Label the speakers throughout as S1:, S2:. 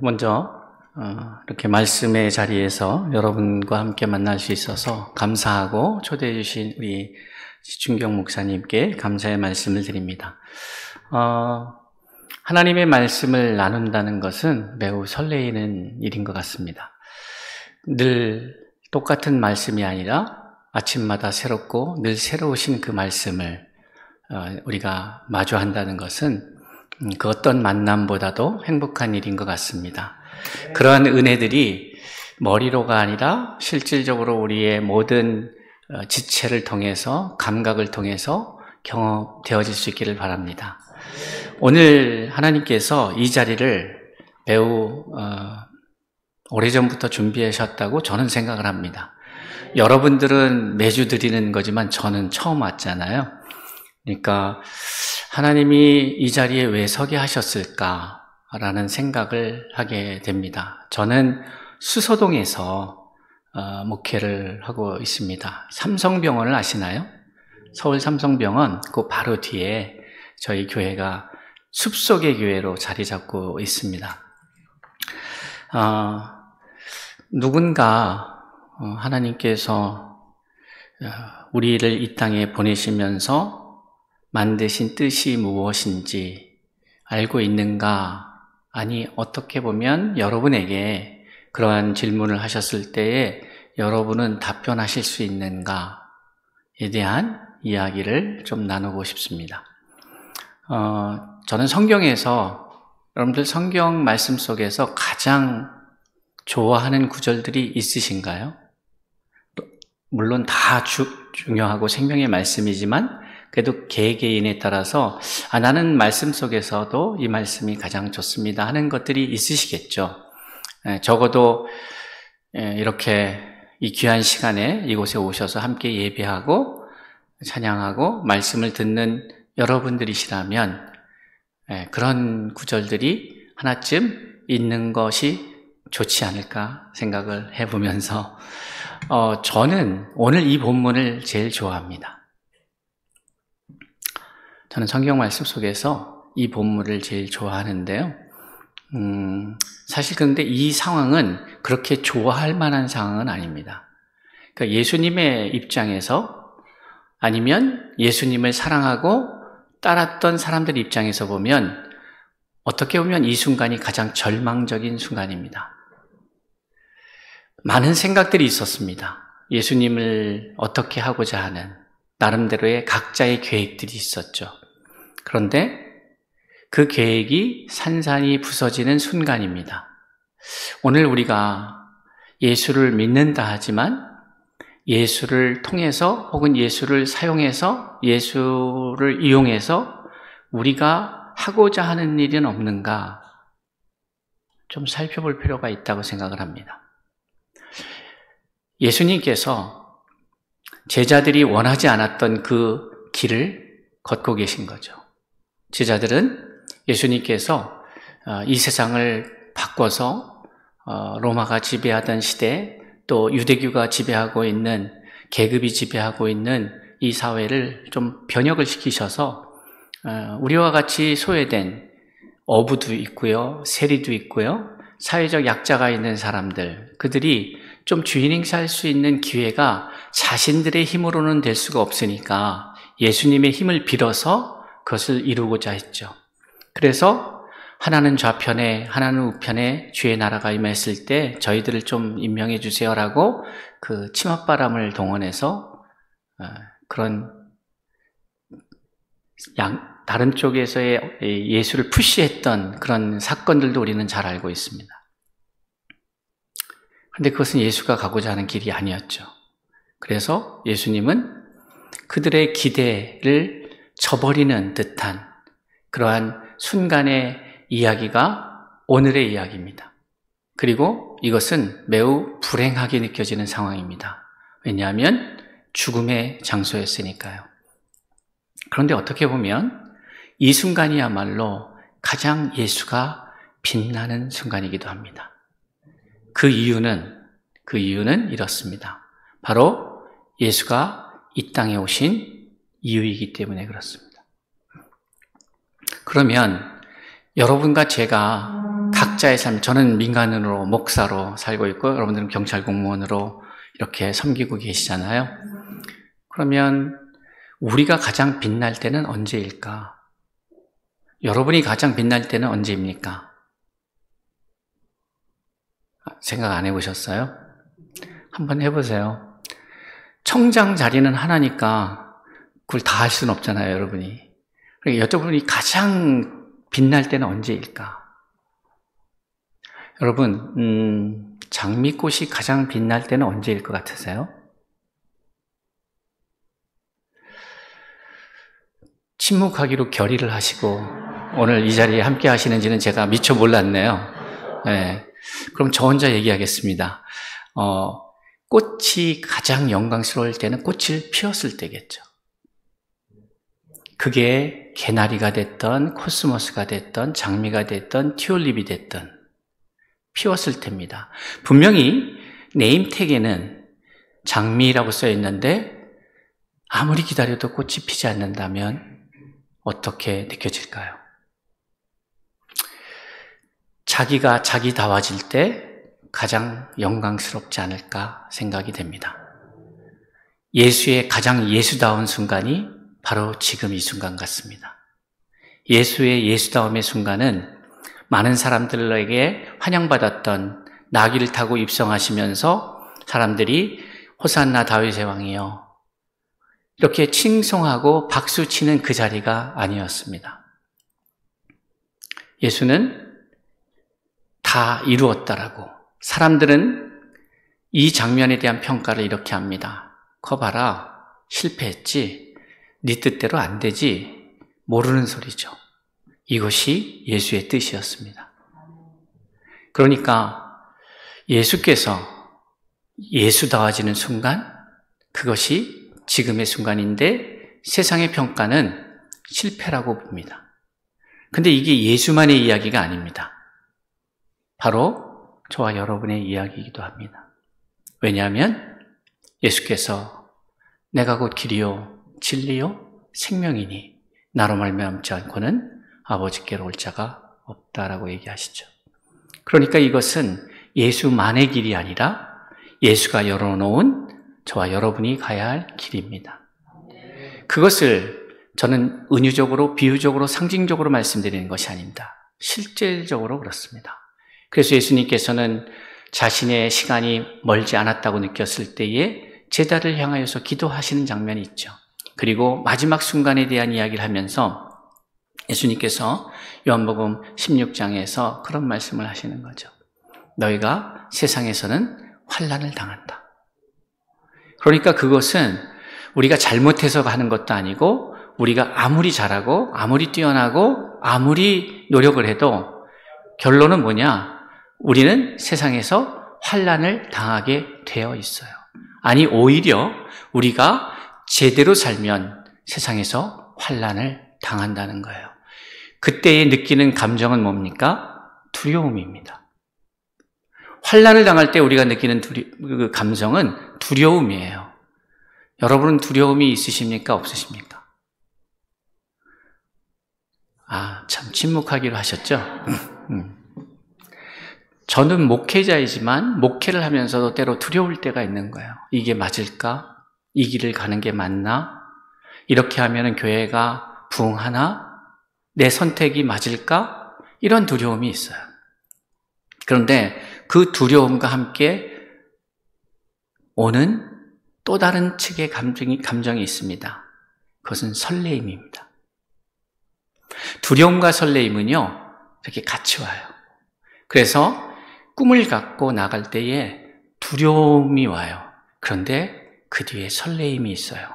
S1: 먼저 이렇게 말씀의 자리에서 여러분과 함께 만날 수 있어서 감사하고 초대해 주신 우리 지춘경 목사님께 감사의 말씀을 드립니다. 하나님의 말씀을 나눈다는 것은 매우 설레이는 일인 것 같습니다. 늘 똑같은 말씀이 아니라 아침마다 새롭고 늘 새로우신 그 말씀을 우리가 마주한다는 것은 그 어떤 만남보다도 행복한 일인 것 같습니다. 그러한 은혜들이 머리로가 아니라 실질적으로 우리의 모든 지체를 통해서, 감각을 통해서 경험되어질 수 있기를 바랍니다. 오늘 하나님께서 이 자리를 매우 오래전부터 준비하셨다고 저는 생각을 합니다. 여러분들은 매주 드리는 거지만 저는 처음 왔잖아요. 그러니까 하나님이 이 자리에 왜 서게 하셨을까라는 생각을 하게 됩니다. 저는 수서동에서 목회를 하고 있습니다. 삼성병원을 아시나요? 서울 삼성병원 그 바로 뒤에 저희 교회가 숲속의 교회로 자리 잡고 있습니다. 누군가 하나님께서 우리를 이 땅에 보내시면서 만드신 뜻이 무엇인지 알고 있는가? 아니, 어떻게 보면 여러분에게 그러한 질문을 하셨을 때에 여러분은 답변하실 수 있는가에 대한 이야기를 좀 나누고 싶습니다. 저는 성경에서, 여러분들 성경 말씀 속에서 가장 좋아하는 구절들이 있으신가요? 물론 다 중요하고 생명의 말씀이지만 그래도 개개인에 따라서 나는 말씀 속에서도 이 말씀이 가장 좋습니다 하는 것들이 있으시겠죠. 적어도 이렇게 이 귀한 시간에 이곳에 오셔서 함께 예배하고 찬양하고 말씀을 듣는 여러분들이시라면 그런 구절들이 하나쯤 있는 것이 좋지 않을까 생각을 해보면서 저는 오늘 이 본문을 제일 좋아합니다. 저는 성경 말씀 속에서 이 본문을 제일 좋아하는데요. 사실 그런데 이 상황은 그렇게 좋아할 만한 상황은 아닙니다. 그러니까 예수님의 입장에서 아니면 예수님을 사랑하고 따랐던 사람들 입장에서 보면 어떻게 보면 이 순간이 가장 절망적인 순간입니다. 많은 생각들이 있었습니다. 예수님을 어떻게 하고자 하는 나름대로의 각자의 계획들이 있었죠. 그런데 그 계획이 산산이 부서지는 순간입니다. 오늘 우리가 예수를 믿는다 하지만 예수를 통해서 혹은 예수를 사용해서 예수를 이용해서 우리가 하고자 하는 일은 없는가 좀 살펴볼 필요가 있다고 생각을 합니다. 예수님께서 제자들이 원하지 않았던 그 길을 걷고 계신 거죠. 제자들은 예수님께서 이 세상을 바꿔서 로마가 지배하던 시대 또 유대교가 지배하고 있는 계급이 지배하고 있는 이 사회를 좀 변혁을 시키셔서 우리와 같이 소외된 어부도 있고요, 세리도 있고요, 사회적 약자가 있는 사람들 그들이 좀 주인 행사할 수 있는 기회가 자신들의 힘으로는 될 수가 없으니까 예수님의 힘을 빌어서 그것을 이루고자 했죠. 그래서 하나는 좌편에 하나는 우편에 주의 나라가 임했을 때 저희들을 좀 임명해 주세요라고 그 치맛바람을 동원해서 그런 다른 쪽에서의 예수를 푸시했던 그런 사건들도 우리는 잘 알고 있습니다. 그런데 그것은 예수가 가고자 하는 길이 아니었죠. 그래서 예수님은 그들의 기대를 저버리는 듯한 그러한 순간의 이야기가 오늘의 이야기입니다. 그리고 이것은 매우 불행하게 느껴지는 상황입니다. 왜냐하면 죽음의 장소였으니까요. 그런데 어떻게 보면 이 순간이야말로 가장 예수가 빛나는 순간이기도 합니다. 그 이유는 이렇습니다. 바로 예수가 이 땅에 오신 이유이기 때문에 그렇습니다. 그러면 여러분과 제가 각자의 삶, 저는 민간인으로 목사로 살고 있고 여러분들은 경찰 공무원으로 이렇게 섬기고 계시잖아요. 그러면 우리가 가장 빛날 때는 언제일까? 여러분이 가장 빛날 때는 언제입니까? 생각 안 해보셨어요? 한번 해보세요. 청장 자리는 하나니까 그걸 다 할 수는 없잖아요, 여러분이. 그러니까 여러분이 가장 빛날 때는 언제일까? 여러분, 장미꽃이 가장 빛날 때는 언제일 것 같으세요? 침묵하기로 결의를 하시고 오늘 이 자리에 함께 하시는지는 제가 미처 몰랐네요. 네. 그럼 저 혼자 얘기하겠습니다. 꽃이 가장 영광스러울 때는 꽃을 피웠을 때겠죠. 그게 개나리가 됐던 코스모스가 됐던 장미가 됐던 튤립이 됐던 피웠을 때입니다. 분명히 네임택에는 장미라고 써 있는데 아무리 기다려도 꽃이 피지 않는다면 어떻게 느껴질까요? 자기가 자기다워질 때 가장 영광스럽지 않을까 생각이 됩니다. 예수의 가장 예수다운 순간이 바로 지금 이 순간 같습니다. 예수의 예수다움의 순간은 많은 사람들에게 환영받았던 나귀를 타고 입성하시면서 사람들이 호산나 다윗의 왕이여 이렇게 칭송하고 박수치는 그 자리가 아니었습니다. 예수는 다 이루었다라고 사람들은 이 장면에 대한 평가를 이렇게 합니다. 커봐라, 실패했지, 네 뜻대로 안 되지, 모르는 소리죠. 이것이 예수의 뜻이었습니다. 그러니까 예수께서 예수다워지는 순간, 그것이 지금의 순간인데 세상의 평가는 실패라고 봅니다. 근데 이게 예수만의 이야기가 아닙니다. 바로 저와 여러분의 이야기이기도 합니다. 왜냐하면 예수께서 내가 곧 길이요 진리요 생명이니 나로 말미암지 않고는 아버지께로 올 자가 없다라고 얘기하시죠. 그러니까 이것은 예수만의 길이 아니라 예수가 열어놓은 저와 여러분이 가야 할 길입니다. 그것을 저는 은유적으로, 비유적으로, 상징적으로 말씀드리는 것이 아닙니다. 실제적으로 그렇습니다. 그래서 예수님께서는 자신의 시간이 멀지 않았다고 느꼈을 때에 제자를 향하여서 기도하시는 장면이 있죠. 그리고 마지막 순간에 대한 이야기를 하면서 예수님께서 요한복음 16장에서 그런 말씀을 하시는 거죠. 너희가 세상에서는 환난을 당한다. 그러니까 그것은 우리가 잘못해서 하는 것도 아니고 우리가 아무리 잘하고 아무리 뛰어나고 아무리 노력을 해도 결론은 뭐냐? 우리는 세상에서 환난을 당하게 되어 있어요. 아니 오히려 우리가 제대로 살면 세상에서 환난을 당한다는 거예요. 그때에 느끼는 감정은 뭡니까? 두려움입니다. 환난을 당할 때 우리가 느끼는 그 감정은 두려움이에요. 여러분은 두려움이 있으십니까? 없으십니까? 참 침묵하기로 하셨죠? 저는 목회자이지만 목회를 하면서도 때로 두려울 때가 있는 거예요. 이게 맞을까? 이 길을 가는 게 맞나? 이렇게 하면 교회가 부흥하나? 내 선택이 맞을까? 이런 두려움이 있어요. 그런데 그 두려움과 함께 오는 또 다른 측의 감정이 있습니다. 그것은 설레임입니다. 두려움과 설레임은요, 이렇게 같이 와요. 그래서 꿈을 갖고 나갈 때에 두려움이 와요. 그런데 그 뒤에 설레임이 있어요.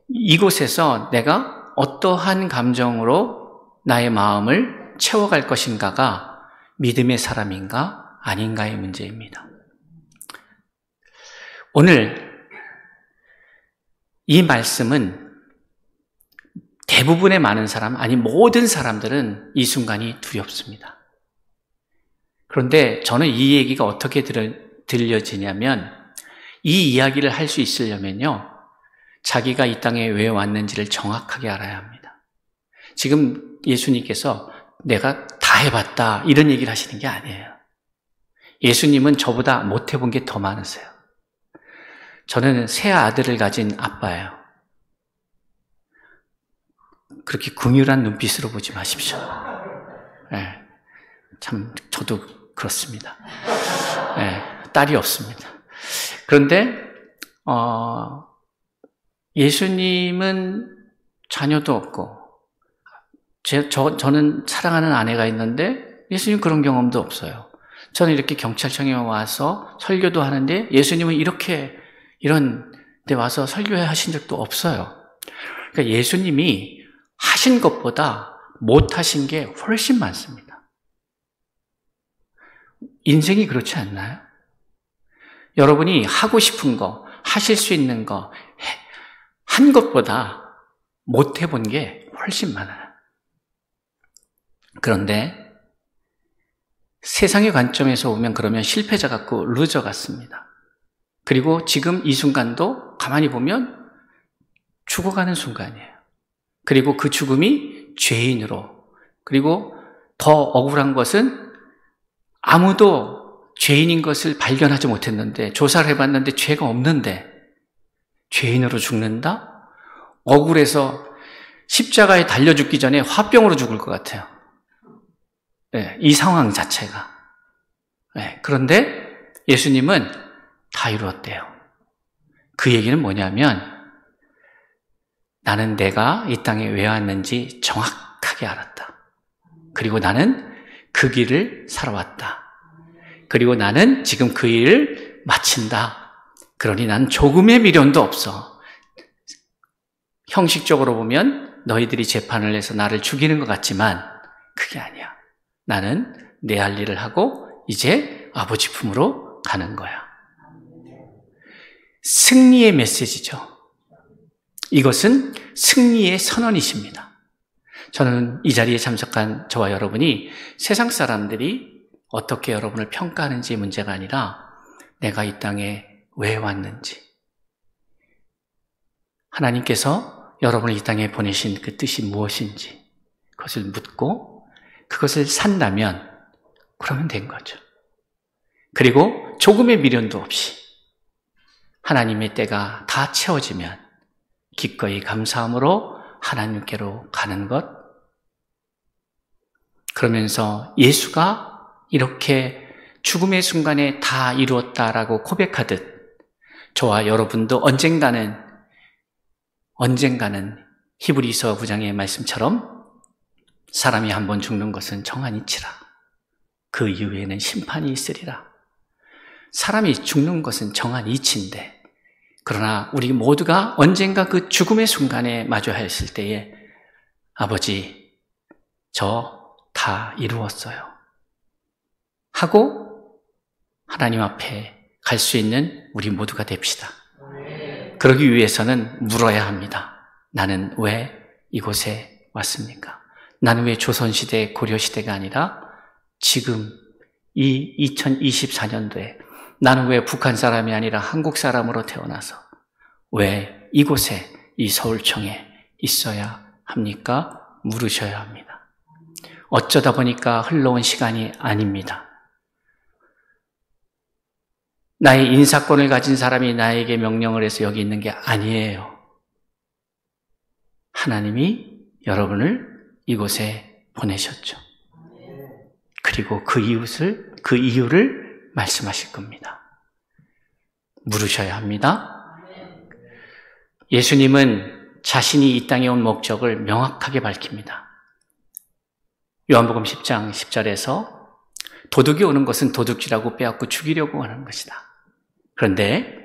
S1: 이곳에서 내가 어떠한 감정으로 나의 마음을 채워갈 것인가가 믿음의 사람인가 아닌가의 문제입니다. 오늘 이 말씀은 대부분의 많은 사람, 아니 모든 사람들은 이 순간이 두렵습니다. 그런데 저는 이 얘기가 어떻게 들려지냐면 이 이야기를 할 수 있으려면요, 자기가 이 땅에 왜 왔는지를 정확하게 알아야 합니다. 지금 예수님께서 내가 다 다 해봤다 이런 얘기를 하시는 게 아니에요. 예수님은 저보다 못 해본 게 더 많으세요. 저는 세 아들을 가진 아빠예요. 그렇게 긍휼한 눈빛으로 보지 마십시오. 네, 참 저도 그렇습니다. 네, 딸이 없습니다. 그런데 예수님은 자녀도 없고 저는 사랑하는 아내가 있는데 예수님 그런 경험도 없어요. 저는 이렇게 경찰청에 와서 설교도 하는데 예수님은 이런 데 와서 설교해 하신 적도 없어요. 그러니까 예수님이 하신 것보다 못 하신 게 훨씬 많습니다. 인생이 그렇지 않나요? 여러분이 하고 싶은 거, 하실 수 있는 거, 한 것보다 못 해본 게 훨씬 많아요. 그런데 세상의 관점에서 보면 그러면 실패자 같고 루저 같습니다. 그리고 지금 이 순간도 가만히 보면 죽어가는 순간이에요. 그리고 그 죽음이 죄인으로, 그리고 더 억울한 것은 아무도 죄인인 것을 발견하지 못했는데 조사를 해봤는데 죄가 없는데 죄인으로 죽는다? 억울해서 십자가에 달려 죽기 전에 화병으로 죽을 것 같아요. 네, 이 상황 자체가. 네, 그런데 예수님은 다 이루었대요. 그 얘기는 뭐냐면 나는 내가 이 땅에 왜 왔는지 정확하게 알았다. 그리고 나는 그 길을 살아왔다. 그리고 나는 지금 그 일을 마친다. 그러니 난 조금의 미련도 없어. 형식적으로 보면 너희들이 재판을 해서 나를 죽이는 것 같지만 그게 아니야. 나는 내 할 일을 하고 이제 아버지 품으로 가는 거야. 승리의 메시지죠. 이것은 승리의 선언이십니다. 저는 이 자리에 참석한 저와 여러분이 세상 사람들이 어떻게 여러분을 평가하는지 문제가 아니라 내가 이 땅에 왜 왔는지, 하나님께서 여러분을 이 땅에 보내신 그 뜻이 무엇인지 그것을 묻고 그것을 산다면 그러면 된 거죠. 그리고 조금의 미련도 없이 하나님의 때가 다 채워지면 기꺼이 감사함으로 하나님께로 가는 것. 그러면서 예수가 이렇게 죽음의 순간에 다 이루었다라고 고백하듯 저와 여러분도 언젠가는 히브리서 9장의 말씀처럼 사람이 한 번 죽는 것은 정한 이치라. 그 이후에는 심판이 있으리라. 사람이 죽는 것은 정한 이치인데 그러나 우리 모두가 언젠가 그 죽음의 순간에 마주하였을 때에 아버지, 저 다 이루었어요. 하고 하나님 앞에 갈 수 있는 우리 모두가 됩시다. 그러기 위해서는 물어야 합니다. 나는 왜 이곳에 왔습니까? 나는 왜 조선시대, 고려시대가 아니라 지금 이 2024년도에 나는 왜 북한 사람이 아니라 한국 사람으로 태어나서 왜 이곳에 이 서울청에 있어야 합니까? 물으셔야 합니다. 어쩌다 보니까 흘러온 시간이 아닙니다. 나의 인사권을 가진 사람이 나에게 명령을 해서 여기 있는 게 아니에요. 하나님이 여러분을 이곳에 보내셨죠. 그리고 그 이유를 말씀하실 겁니다. 물으셔야 합니다. 예수님은 자신이 이 땅에 온 목적을 명확하게 밝힙니다. 요한복음 10장 10절에서 도둑이 오는 것은 도둑질하고 빼앗고 죽이려고 하는 것이다. 그런데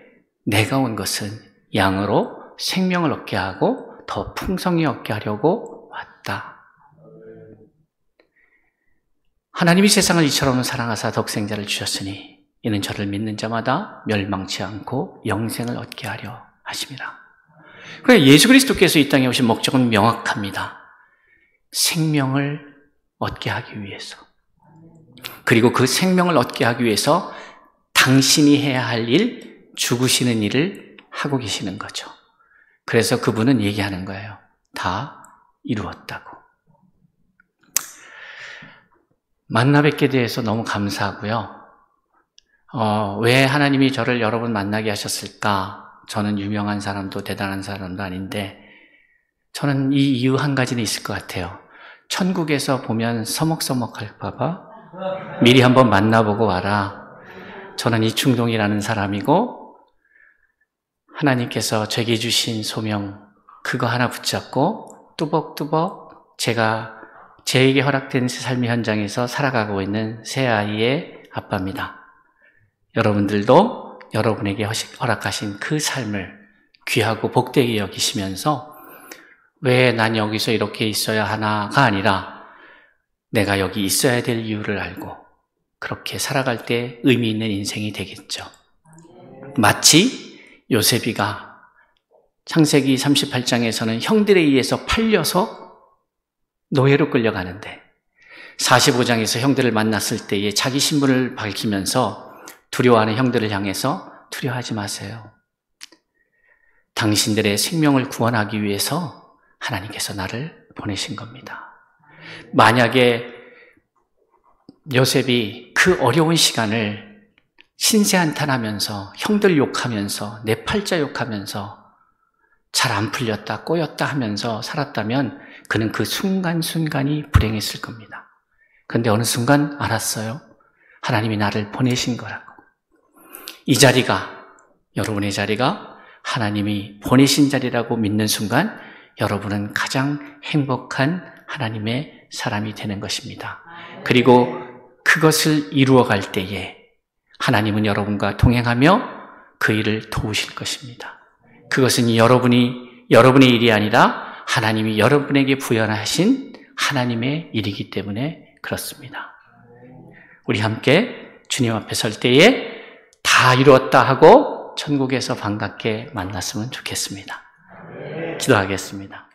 S1: 내가 온 것은 양으로 생명을 얻게 하고 더 풍성히 얻게 하려고 왔다. 하나님이 세상을 이처럼 사랑하사 독생자를 주셨으니 이는 저를 믿는 자마다 멸망치 않고 영생을 얻게 하려 하심이라. 그러니까 예수 그리스도께서 이 땅에 오신 목적은 명확합니다. 생명을 얻게 하기 위해서. 그리고 그 생명을 얻게 하기 위해서 당신이 해야 할 일, 죽으시는 일을 하고 계시는 거죠. 그래서 그분은 얘기하는 거예요. 다 이루었다고. 만나 뵙게 돼서 너무 감사하고요. 왜 하나님이 저를 여러 번 만나게 하셨을까? 저는 유명한 사람도 대단한 사람도 아닌데 저는 이 이유 한 가지는 있을 것 같아요. 천국에서 보면 서먹서먹할까봐 미리 한번 만나보고 와라. 저는 이충동이라는 사람이고 하나님께서 제게 주신 소명 그거 하나 붙잡고 뚜벅뚜벅 제에게 허락된 삶의 현장에서 살아가고 있는 새 아이의 아빠입니다. 여러분들도 여러분에게 허락하신 그 삶을 귀하고 복되게 여기시면서 왜 난 여기서 이렇게 있어야 하나가 아니라 내가 여기 있어야 될 이유를 알고 그렇게 살아갈 때 의미 있는 인생이 되겠죠. 마치 요셉이가 창세기 38장에서는 형들에 의해서 팔려서 노예로 끌려가는데 45장에서 형들을 만났을 때에 자기 신분을 밝히면서 두려워하는 형들을 향해서 두려워하지 마세요. 당신들의 생명을 구원하기 위해서 하나님께서 나를 보내신 겁니다. 만약에 요셉이 그 어려운 시간을 신세한탄하면서 형들 욕하면서 내 팔자 욕하면서 잘 안 풀렸다 꼬였다 하면서 살았다면 그는 그 순간순간이 불행했을 겁니다. 그런데 어느 순간 알았어요. 하나님이 나를 보내신 거라고. 이 자리가 여러분의 자리가 하나님이 보내신 자리라고 믿는 순간 여러분은 가장 행복한 하나님의 사람이 되는 것입니다. 그리고 그것을 이루어 갈 때에 하나님은 여러분과 동행하며 그 일을 도우실 것입니다. 그것은 여러분의 일이 아니라 하나님이 여러분에게 부여하신 하나님의 일이기 때문에 그렇습니다. 우리 함께 주님 앞에 설 때에 다 이루었다 하고 천국에서 반갑게 만났으면 좋겠습니다. 기도하겠습니다.